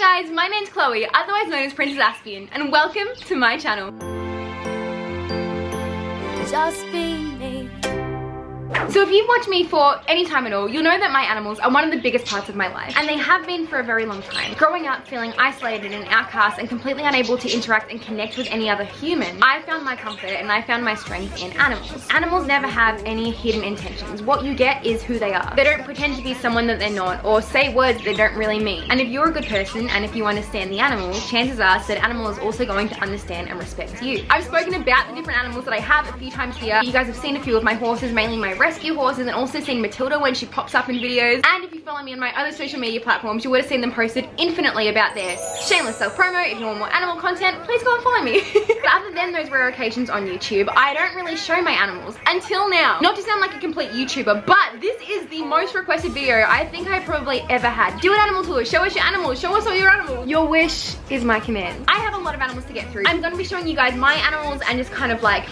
guys, my name's Chloe, otherwise known as Princess Aspian, and welcome to my channel. Just be me. So if you've watched me for any time at all, you'll know that my animals are one of the biggest parts of my life. And they have been for a very long time. Growing up feeling isolated and outcast and completely unable to interact and connect with any other human, I found my comfort and I found my strength in animals. Animals never have any hidden intentions. What you get is who they are. They don't pretend to be someone that they're not or say words they don't really mean. And if you're a good person and if you understand the animal, chances are that animal is also going to understand and respect you. I've spoken about the different animals that I have a few times here. You guys have seen a few of my horses, mainly my rescue horses, and also seen Matilda when she pops up in videos. And if you follow me on my other social media platforms, you would have seen them posted infinitely about their shameless self-promo. If you want more animal content, please go and follow me. But other than those rare occasions on YouTube, I don't really show my animals until now. Not to sound like a complete YouTuber, but this is the most requested video I think I probably ever had. Do an animal tour, show us your animals, show us all your animals. Your wish is my command. I have a lot of animals to get through. I'm gonna be showing you guys my animals and just kind of like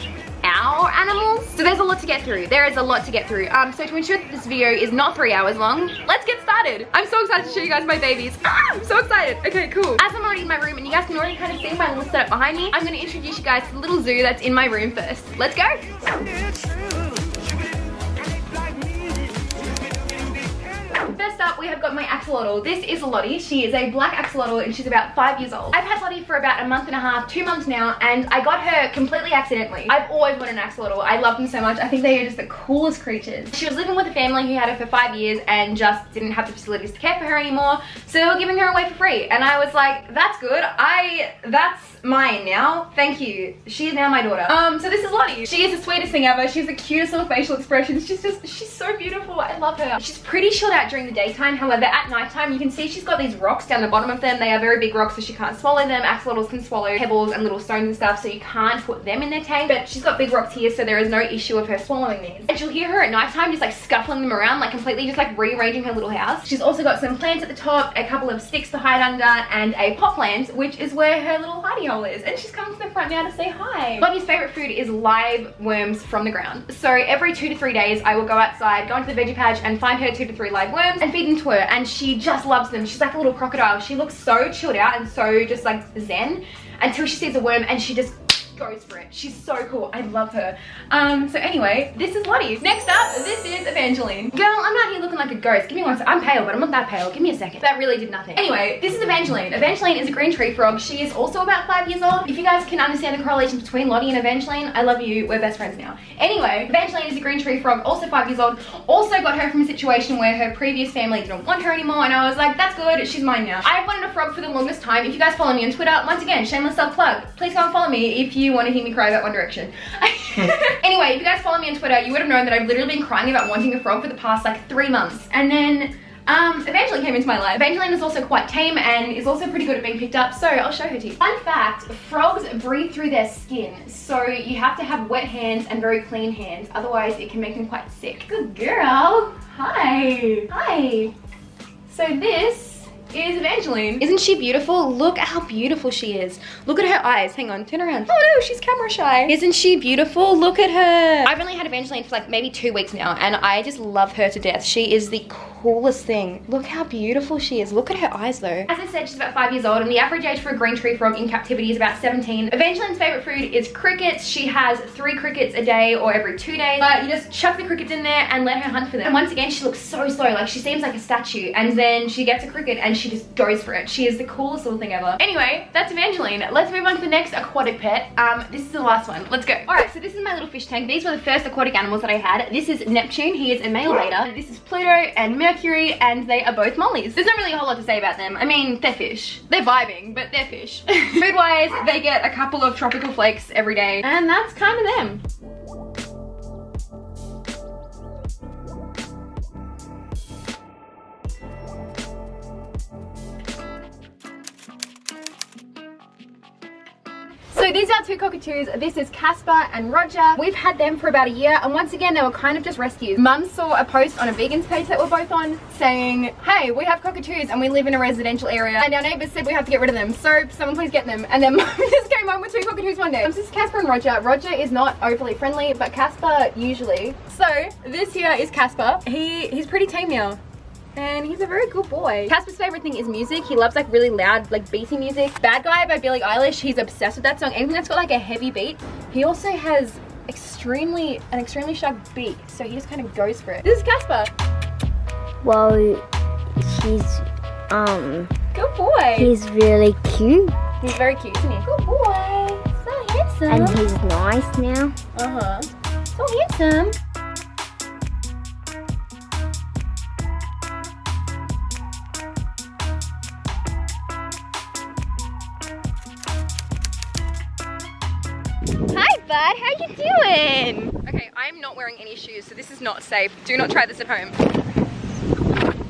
our animals. So there's a lot to get through. There is a lot to get through. So to ensure that this video is not 3 hours long, let's get started. I'm so excited to show you guys my babies. I'm so excited. Okay, cool. As I'm already in my room and you guys can already kind of see my little setup behind me, I'm gonna introduce you guys to the little zoo that's in my room first. Let's go. First up, we have got my axolotl. This is Lottie. She is a black axolotl and she's about 5 years old. I've had Lottie for about a month and a half, 2 months now, and I got her completely accidentally. I've always wanted an axolotl. I love them so much. I think they are just the coolest creatures. She was living with a family who had her for 5 years and just didn't have the facilities to care for her anymore, so they were giving her away for free. And I was like, that's good. That's mine now. Thank you. She is now my daughter. So this is Lottie. She is the sweetest thing ever. She has the cutest little facial expressions. She's so beautiful. I love her. She's pretty chilled out during the daytime. However, at nighttime, you can see she's got these rocks down the bottom of them. They are very big rocks, so she can't swallow them. Axolotls can swallow pebbles and little stones and stuff, so you can't put them in their tank. But she's got big rocks here, so there is no issue of her swallowing these. And you'll hear her at nighttime just like scuffling them around, like completely just like rearranging her little house. She's also got some plants at the top, a couple of sticks to hide under, and a pot plant, which is where her little hidey hole is. And she's coming to the front now to say hi. Lottie's favorite food is live worms from the ground. So every 2 to 3 days, I will go outside, go into the veggie patch, and find her 2 to 3 live worms and feed them to her. And she just loves them. She's like a little crocodile. She looks so chilled out and so just like zen until she sees a worm and she just goes for it. She's so cool. I love her. So anyway, this is Lottie. Next up, this is Evangeline. Girl, I'm not here looking like a ghost. Give me one second. I'm pale, but I'm not that pale. Give me a second. That really did nothing. Anyway, this is Evangeline. Evangeline is a green tree frog. She is also about 5 years old. If you guys can understand the correlation between Lottie and Evangeline, I love you. We're best friends now. Anyway, Evangeline is a green tree frog, also 5 years old. Also got her from a situation where her previous family didn't want her anymore, and I was like, that's good. She's mine now. I've wanted a frog for the longest time. If you guys follow me on Twitter, once again, shameless self-plug. Please go and follow me if you want to hear me cry about One Direction. Anyway, if you guys follow me on Twitter, you would have known that I've literally been crying about wanting a frog for the past like 3 months. And then Evangeline came into my life. Evangeline is also quite tame and is also pretty good at being picked up, so I'll show her to you. Fun fact, frogs breathe through their skin, so you have to have wet hands and very clean hands, otherwise it can make them quite sick. Good girl. Hi. Hi. So this is Evangeline. Isn't she beautiful? Look how beautiful she is. Look at her eyes. Hang on, turn around. Oh no, she's camera shy. Isn't she beautiful? Look at her. I've only had Evangeline for like maybe 2 weeks now, and I just love her to death. She is the coolest thing. Look how beautiful she is. Look at her eyes though. As I said, she's about 5 years old, and the average age for a green tree frog in captivity is about 17. Evangeline's favorite food is crickets. She has 3 crickets a day or every 2 days. But you just chuck the crickets in there and let her hunt for them. And once again, she looks so slow. Like she seems like a statue. And then she gets a cricket and she just goes for it. She is the coolest little thing ever. Anyway, that's Evangeline. Let's move on to the next aquatic pet. This is the last one. Let's go. Alright, so this is my little fish tank. These were the first aquatic animals that I had. This is Neptune. He is a male beta. This is Pluto and Mercury, and they are both mollies. There's not really a whole lot to say about them. I mean, they're fish. They're vibing, but they're fish. Food-wise, they get a couple of tropical flakes every day, and that's kind of them. So these are 2 cockatoos. This is Casper and Roger. We've had them for about a year, and once again, they were kind of just rescues. Mum saw a post on a vegan's page that we're both on saying, hey, we have cockatoos and we live in a residential area, and our neighbors said we have to get rid of them, so someone please get them. And then Mum just came home with 2 cockatoos one day. This is Casper and Roger. Roger is not overly friendly, but Casper usually. So this here is Casper. He's pretty tame now. And he's a very good boy. Casper's favorite thing is music. He loves like really loud, like beaty music. Bad Guy by Billie Eilish, he's obsessed with that song. Anything that's got like a heavy beat. He also has an extremely sharp beak, so he just kind of goes for it. This is Casper. Well, he's good boy. He's really cute. He's very cute, isn't he? Good boy. So handsome. And he's nice now. So handsome. Hi bud, how you doing? Okay, I'm not wearing any shoes, so this is not safe. Do not try this at home.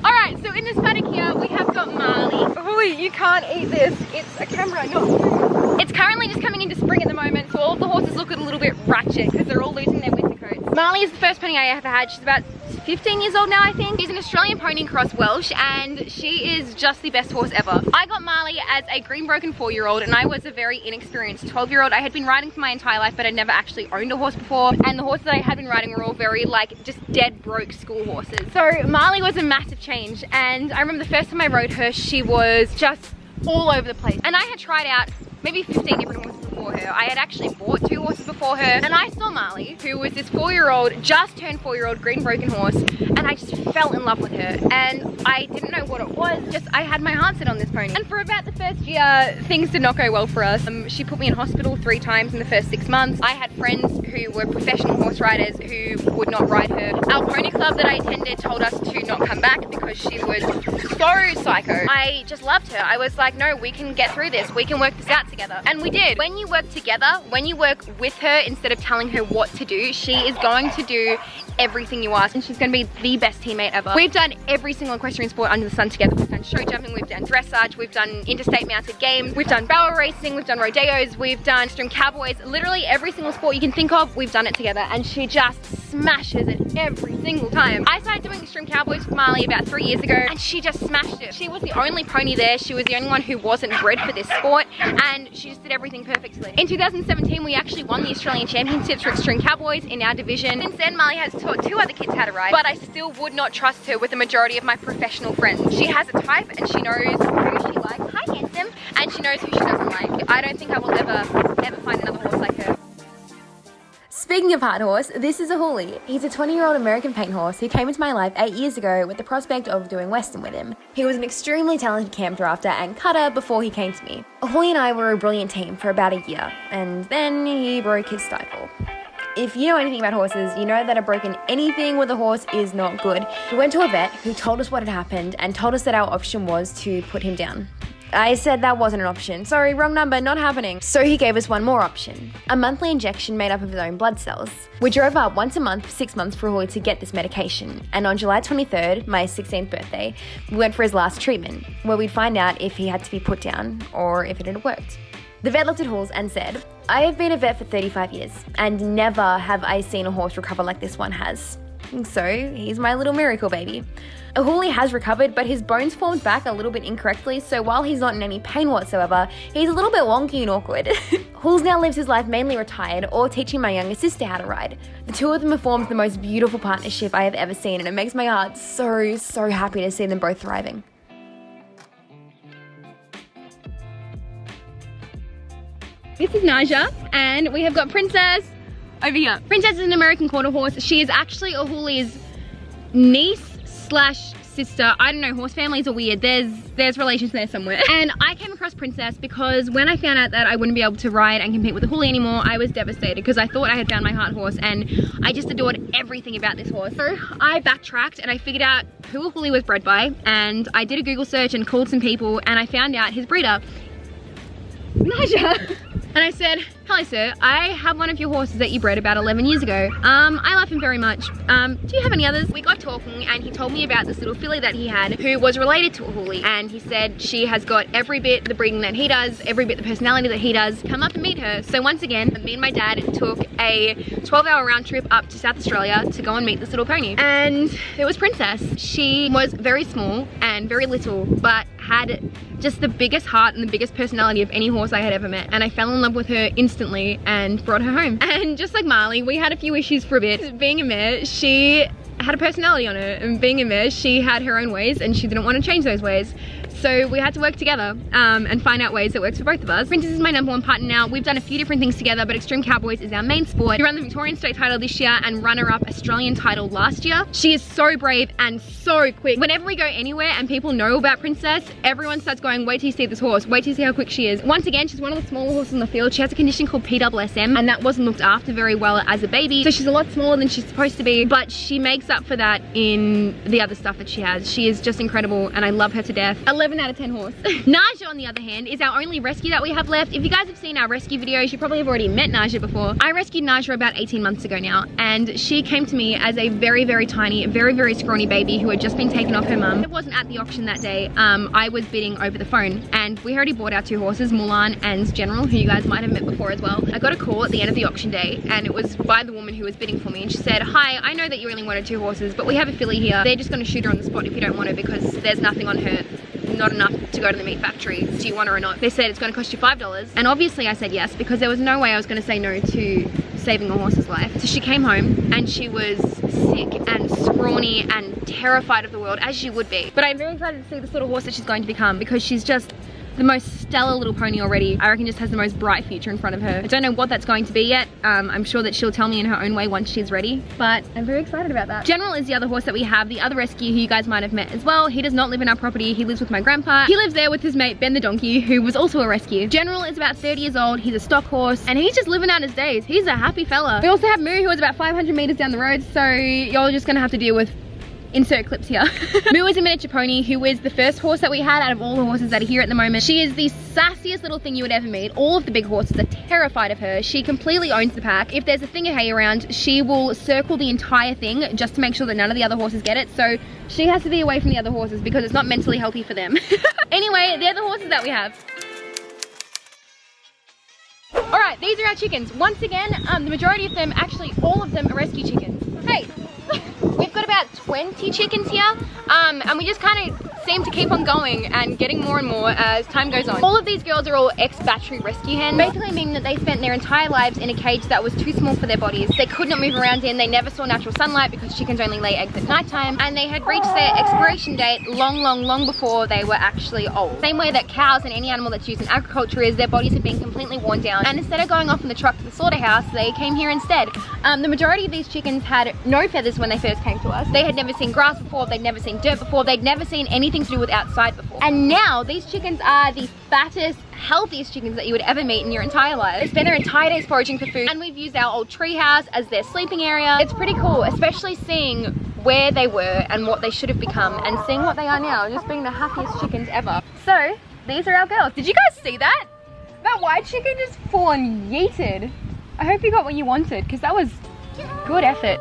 Alright, so in this paddock here, we have got Marley. Holy, you can't eat this. It's a camera, not food. It's currently just coming into spring at the moment, so all of the horses look a little bit ratchet because they're all losing their winter coats. Marley is the first pony I ever had. She's about 15 years old now, I think. She's an Australian pony cross Welsh, and she is just the best horse ever. I got Marley as a green broken 4-year-old, and I was a very inexperienced 12-year-old. I had been riding for my entire life, but I'd never actually owned a horse before, and the horses that I had been riding were all very like just dead broke school horses. So Marley was a massive change, and I remember the first time I rode her, she was just all over the place, and I had tried out maybe 15 different horses before her. I had actually bought 2 horses before her, and I saw Marley, who was this 4-year-old, just turned 4-year-old green broken horse, and I just fell in love with her, and I didn't know what it was, just I had my heart set on this pony. And for about the first year, things did not go well for us. She put me in hospital 3 times in the first 6 months. I had friends who were professional horse riders who would not ride her. Our pony club that I attended told us to not come back because she was so psycho. I just loved her. I was like, no, we can get through this. We can work this out together. And we did. When you work together, when you work with her instead of telling her what to do, she is going to do everything you ask, and she's going to be the best teammate ever. We've done every single equestrian sport under the sun together. We've done show jumping, we've done dressage, we've done interstate mounted games, we've done barrel racing, we've done rodeos, we've done extreme cowboys. Literally every single sport you can think of, we've done it together, and she just smashes it every single time. I started doing extreme cowboys with Marley about 3 years ago, and she just smashed it. She was the only pony there. She was the only one who wasn't bred for this sport, and she just did everything perfectly. In 2017, we actually won the Australian Championships for extreme cowboys in our division. Since then, Marley has taught 2 other kids how to ride, but I still would not trust her with the majority of my professional friends. She has a type, and she knows who she likes, hi handsome, and she knows who she doesn't like. I don't think I will ever find another horse like her. Speaking of hard horse, this is a Hooley. He's a 20-year-old American paint horse who came into my life 8 years ago with the prospect of doing Western with him. He was an extremely talented camp drafter and cutter before he came to me. Hooley and I were a brilliant team for about a year, and then he broke his stifle. If you know anything about horses, you know that a broken anything with a horse is not good. We went to a vet who told us what had happened and told us that our option was to put him down. I said that wasn't an option. Sorry, wrong number, not happening. So he gave us one more option, a monthly injection made up of his own blood cells. We drove up once a month for 6 months for Hooley to get this medication, and on July 23rd, my 16th birthday, we went for his last treatment, where we'd find out if he had to be put down or if it had worked. The vet looked at Hools and said, I have been a vet for 35 years, and never have I seen a horse recover like this one has. So he's my little miracle baby. Hooley has recovered, but his bones formed back a little bit incorrectly, so while he's not in any pain whatsoever, he's a little bit wonky and awkward. Hools now lives his life mainly retired or teaching my younger sister how to ride. The 2 of them have formed the most beautiful partnership I have ever seen, and it makes my heart so happy to see them both thriving. This is Naja, and we have got Princess over here. Princess is an American quarter horse. She is actually a Hooley's niece slash sister. I don't know, horse families are weird. There's relations there somewhere. And I came across Princess because when I found out that I wouldn't be able to ride and compete with a Hooley anymore, I was devastated because I thought I had found my heart horse, and I just adored everything about this horse. So I backtracked and I figured out who a Hooley was bred by, and I did a Google search and called some people, and I found out his breeder, Naja. And I said, hello sir, I have one of your horses that you bred about 11 years ago. I love him very much. Do you have any others? We got talking and he told me about this little filly that he had who was related to a Hooley, and he said she has got every bit the breeding that he does, every bit the personality that he does. Come up and meet her. So once again, me and my dad took a 12-hour round trip up to South Australia to go and meet this little pony. And it was Princess. She was very small and very little, but had just the biggest heart and the biggest personality of any horse I had ever met, and I fell in love with her instantly and brought her home. And just like Marley, we had a few issues for a bit. Being a mare, she had a personality on her, and being a mare, she had her own ways and she didn't want to change those ways. So we had to work together and find out ways that works for both of us. Princess is my #1 partner now. We've done a few different things together, but Extreme Cowboys is our main sport. She ran the Victorian State title this year and runner-up Australian title last year. She is so brave and so quick. Whenever we go anywhere and people know about Princess, everyone starts going, wait till you see this horse, wait till you see how quick she is. Once again, she's one of the smaller horses in the field. She has a condition called PWSM, and that wasn't looked after very well as a baby. So she's a lot smaller than she's supposed to be, but she makes up for that in the other stuff that she has. She is just incredible, and I love her to death. 11 out of 10 horse. Naja, on the other hand, is our only rescue that we have left. If you guys have seen our rescue videos, you probably have already met Naja before. I rescued Naja about 18 months ago now, and she came to me as a very, very tiny, very, very scrawny baby who had just been taken off her mum. It wasn't at the auction that day. I was bidding over the phone, and we already bought our 2 horses, Mulan and General, who you guys might have met before as well. I got a call at the end of the auction day, and it was by the woman who was bidding for me, and she said, hi, I know that you really wanted 2 horses, but we have a filly here. They're just going to shoot her on the spot if you don't want her because there's nothing on her. Not enough to go to the meat factory. Do you want her or not? They said it's going to cost you $5, and obviously I said yes because there was no way I was going to say no to saving a horse's life. So she came home and she was sick and scrawny and terrified of the world, as she would be. But I'm very excited to see this little horse that she's going to become because she's just the most stellar little pony already. I reckon just has the most bright future in front of her. I don't know what that's going to be yet. I'm sure that she'll tell me in her own way once she's ready, but I'm very excited about that. General is the other horse that we have, the other rescue who you guys might have met as well. He does not live in our property. He lives with my grandpa. He lives there with his mate Ben the donkey, who was also a rescue. General is about 30 years old. He's a stock horse and he's just living out his days. He's a happy fella. We also have Moo, who is about 500 meters down the road, so you're just gonna have to deal with insert clips here. Moo is a miniature pony who is the first horse that we had out of all the horses that are here at the moment. She is the sassiest little thing you would ever meet. All of the big horses are terrified of her. She completely owns the pack. If there's a thing of hay around, she will circle the entire thing just to make sure that none of the other horses get it. So she has to be away from the other horses because it's not mentally healthy for them. Anyway, they're the horses that we have. Alright, these are our chickens. Once again, the majority of them, actually all of them, are rescue chickens. Hey! We've got about 20 chickens here, and we just kind of seem to keep on going and getting more and more as time goes on. All of these girls are all ex-battery rescue hens, basically meaning that they spent their entire lives in a cage that was too small for their bodies. They could not move around in, they never saw natural sunlight because chickens only lay eggs at nighttime, and they had reached their expiration date long before they were actually old. Same way that cows and any animal that's used in agriculture is, their bodies had been completely worn down, and instead of going off in the truck to the slaughterhouse, they came here instead. The majority of these chickens had no feathers when they first came to us. They had never seen grass before, they'd never seen dirt before, they'd never seen anything to do with outside before. And now these chickens are the fattest, healthiest chickens that you would ever meet in your entire life. They spend their entire days foraging for food, and we've used our old tree house as their sleeping area. It's pretty cool, especially seeing where they were and what they should have become, and seeing what they are now, just being the happiest chickens ever. So these are our girls. Did you guys see that? That white chicken just full on yeeted. I hope you got what you wanted, because that was good effort.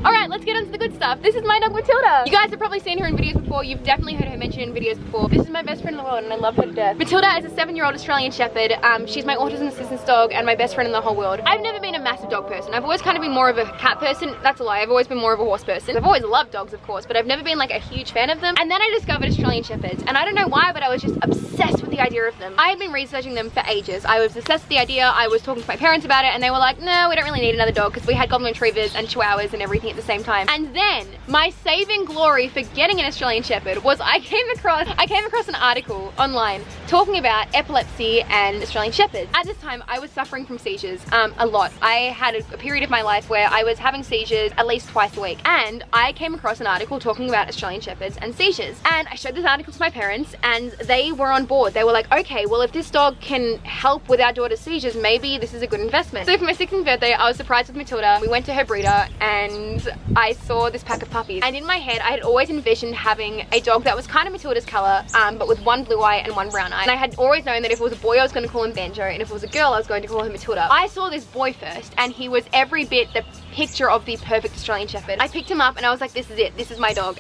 Alright, let's get on to the good stuff. This is my dog Matilda. You guys have probably seen her in videos before. You've definitely heard her mentioned in videos before. This is my best friend in the world and I love her to death. Matilda is a 7-year-old Australian Shepherd. She's my autism assistance dog and my best friend in the whole world. I've never been a massive dog person. I've always kind of been more of a cat person. That's a lie. I've always been more of a horse person. I've always loved dogs, of course, but I've never been like a huge fan of them. And then I discovered Australian Shepherds, and I don't know why, but I was just obsessed with the idea of them. I had been researching them for ages. I was obsessed with the idea. I was talking to my parents about it and they were like, no, we don't really need another dog, because we had golden retrievers and chihuahuas and everything at the same time. And then my saving glory for getting an Australian Shepherd was I came across an article online talking about epilepsy and Australian Shepherds. At this time, I was suffering from seizures a lot. I had a period of my life where I was having seizures at least twice a week, and I came across an article talking about Australian Shepherds and seizures. And I showed this article to my parents and they were on board. They were like, okay, well, if this dog can help with our daughter's seizures, maybe this is a good investment. So for my 16th birthday, I was surprised with Matilda. We went to her breeder and I saw this pack of puppies, and in my head I had always envisioned having a dog that was kind of Matilda's color, but with one blue eye and one brown eye. And I had always known that if it was a boy I was going to call him Banjo, and if it was a girl I was going to call her Matilda. I saw this boy first and he was every bit the picture of the perfect Australian Shepherd. I picked him up and I was like, this is it, this is my dog.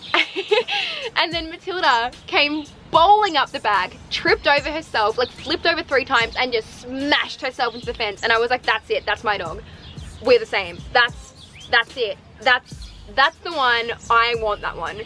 And then Matilda came bowling up the bag, tripped over herself, like flipped over 3 times and just smashed herself into the fence. And I was like, that's it, that's my dog. We're the same. That's it. that's the one. I want that one.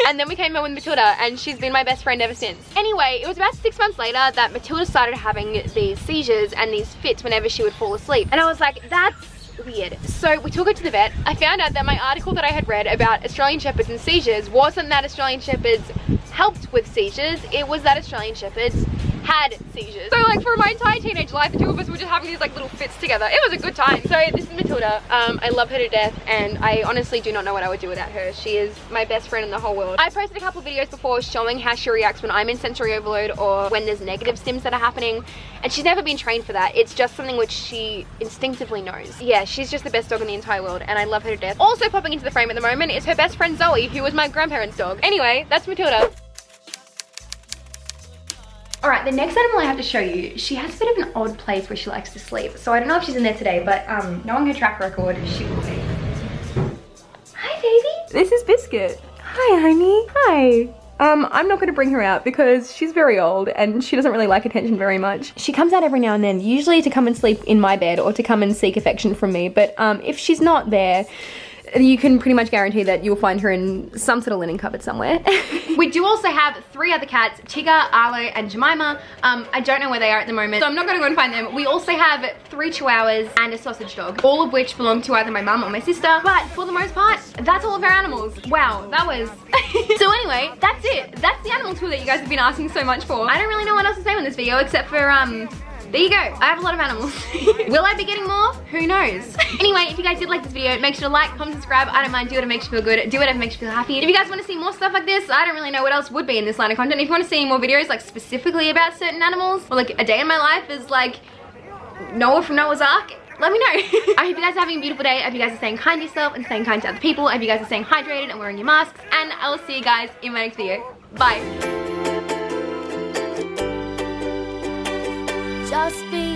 And then we came home with Matilda, and she's been my best friend ever since. Anyway, it was about 6 months later that Matilda started having these seizures and these fits whenever she would fall asleep. And I was like, that's weird. So we took her to the vet. I found out that my article that I had read about Australian Shepherds and seizures wasn't that Australian Shepherds helped with seizures, it was that Australian Shepherds had seizures. So like for my entire teenage life, the two of us were just having these like little fits together. It was a good time. So this is Matilda. I love her to death, and I honestly do not know what I would do without her. She is my best friend in the whole world. I posted a couple of videos before showing how she reacts when I'm in sensory overload or when there's negative stims that are happening, and she's never been trained for that. It's just something which she instinctively knows. Yeah, she's just the best dog in the entire world, and I love her to death. Also popping into the frame at the moment is her best friend Zoe, who was my grandparents' dog. Anyway, that's Matilda. Alright, the next animal I have to show you, she has a bit of an odd place where she likes to sleep. So I don't know if she's in there today, but knowing her track record, she will be. Hi, baby. This is Biscuit. Hi, honey. Hi. I'm not going to bring her out because she's very old and she doesn't really like attention very much. She comes out every now and then, usually to come and sleep in my bed or to come and seek affection from me. But if she's not there, you can pretty much guarantee that you'll find her in some sort of linen cupboard somewhere. We do also have 3 other cats, Tigger, Arlo, and Jemima. I don't know where they are at the moment, so I'm not gonna go and find them. We also have 3 chihuahuas and a sausage dog, all of which belong to either my mum or my sister, but for the most part, that's all of our animals. Wow, that was... So anyway, that's it. That's the animal tour that you guys have been asking so much for. I don't really know what else to say on this video except for, there you go. I have a lot of animals. Will I be getting more? Who knows? Anyway, if you guys did like this video, make sure to like, comment, subscribe. I don't mind. Do whatever makes you feel good. Do whatever makes you feel happy. If you guys want to see more stuff like this, I don't really know what else would be in this line of content. If you want to see more videos like specifically about certain animals, or like a day in my life is like Noah from Noah's Ark, let me know. I hope you guys are having a beautiful day. I hope you guys are staying kind to yourself and staying kind to other people. I hope you guys are staying hydrated and wearing your masks. And I will see you guys in my next video. Bye. Just be